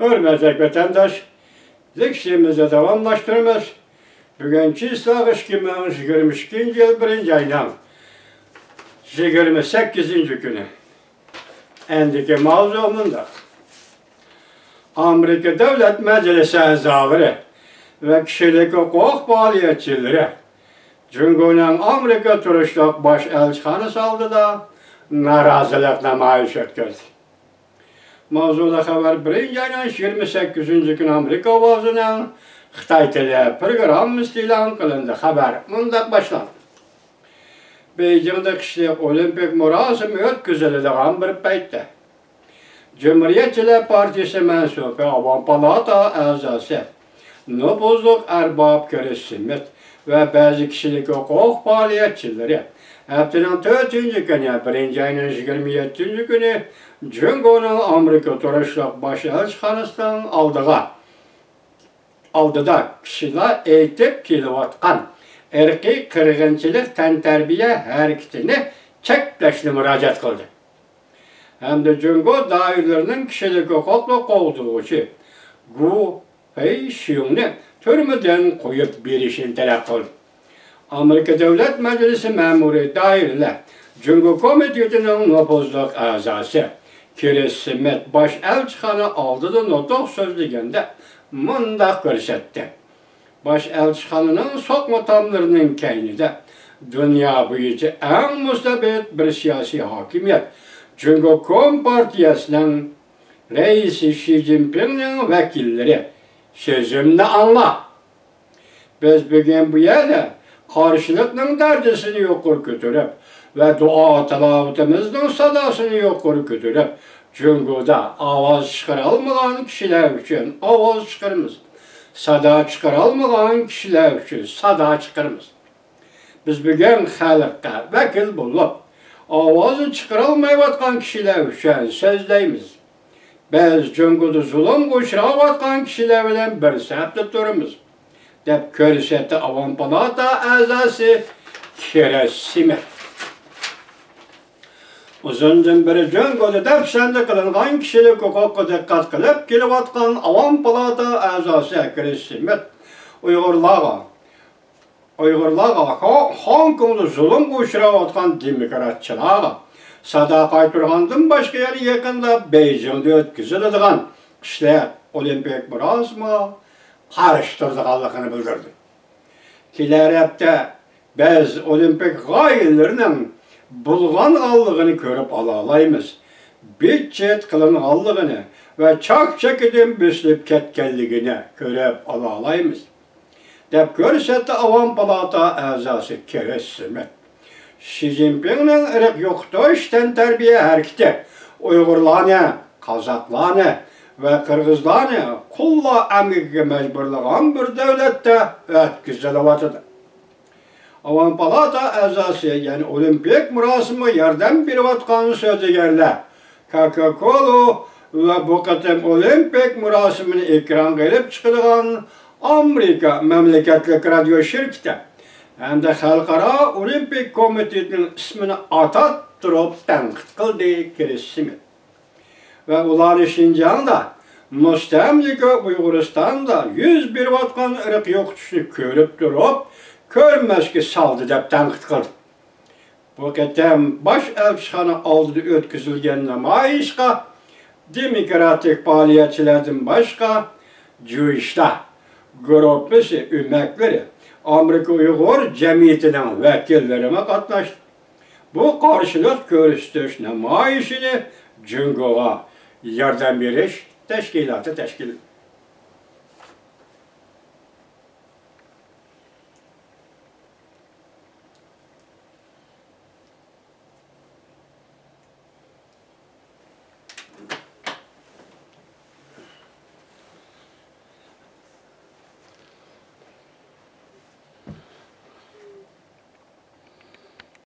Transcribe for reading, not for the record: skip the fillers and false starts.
Hürmetli vatandaş, zikşimizi devamlaştırmaz. Bugünkü İslah 2022 yıl 1. aydan 28. günü. Endiki mavzumunda Amerika Devlet Meclisi azaları ve kişilik hukuk faaliyetçileri Cumhuriyet'in Amerika turuşluq baş elçixanası aldıda narazılıq namayış ettirdi. Mavzuda haber 1. aydan 28. gün Amerika ovazının Xitay tili program ilan kılındı. Haber mundaq başlandı. Beijing'de kişilik olimpik murasimi ötküzülüdüğün bir paytda Cumhuriyetçiler Partisi mensubu Avam Palata azası nüfuzluq erbab Keres-Simmet ve bazı kişilik hukuk faaliyetçileri haftanın 4. günü 1. ayının 27. günü Cumhuriyet'in Amerika turuşluq baş elçixanasından aldıda kişiler eğitip kilovatkan erki kırgınçılık tenterbiye hareketini çekleşli müracaat kıldı. Hem de Cumhuriyet dairlerinin kişilik hukuklu olduğu için bu şiyonu türmeden koyup bir işin talep kıldı. Amerika Devlet Meclisi memuru daireler Cumhuriyet Komitesi'nin nüfuzluq azası Keres-Simmet baş elçixana aldıda notuq sözlüğünde mundaq görsetti. Baş elçixananın sokma tamlarının keynide dünya boyunca en müstabit bir siyasi hakimiyet Cumhuriyet Kompartiyasının reisi Xi Jinping'in vekilleri sözümle anla. Biz bugün bu yerde karşılıkның derdisini yukarı götürüp ve dua talavetimizin sadasını yukarı götürüp Cumhuriyet'de avaz çıkaralmayan kişiler için avaz çıkarımız. Sada çıkaralmayan kişiler için sada çıkarımız. Biz bugün halkka vekil bulup avazı çıkaralmayatkan kişiler için sözleyimiz. Biz Cumhuriyet'de zulüm koşuravatkan kişiler bilen bir septe durumuz. Dep körsetti Avam Palata azası Keres-Simmet. Uzundan beri Cumhuriyet'de depşende kılıngan kişilik hukuku dikkat kılıp kilovatkan Avam Palata azası Keres-Simmet Uygurlarga Hong Kong'da zulüm koşuravatkan demokratçılarga sadaqay turgandan başka yeri yakında Beijing'de ötküzülüdüğün kişiler olimpik murasimi karıştırdıqanlığını bildirdi. Kilerepte biz olimpik gayelerinin bulğanğanlığını görüp alalayımız. Bütçet kılınğanlığını ve çak çekidin büslüp ketkenliğini görüp alalayımız. Dep görsetti Avam Palata azası Keres-Simmet. Xi Jinping'in ırık yoktuş terbiye hareketi Uygurlarını, Kazaklarını ve Kırgızlarını kulla emgike mecburluğun bir devlette ötküzülüvatıdır. Avam Palata azası yani olimpik murasimi yardım birivatkanı sözügerler. Coca-Cola ve bu kıtım olimpik murasimini ekran gelip çıkılan Amerika memleketlik radyo şirketi hem de Halkara Olimpik Komitesi'nin ismini atattırıp tenkit kıldı Keres-Simmet. Ve ular Şinjan'da, müstemlike Uyguristan'da 101 vatkan ırık yoktuşunu körüp durup, körmezki saldı dep tenkit kıldı. Bu ketem baş elçixana aldığı ötküzülgen namayışka, demokratik faaliyetçilerden başka, Cüyüş'ta, grupisi, ümekleri, Amerika Uygur Cemiyeti'nin vekillerine katlaştı. Bu karşılık görüştüş namayişini Cumhuriyet'e yardım veriş teşkilatı teşkil etti.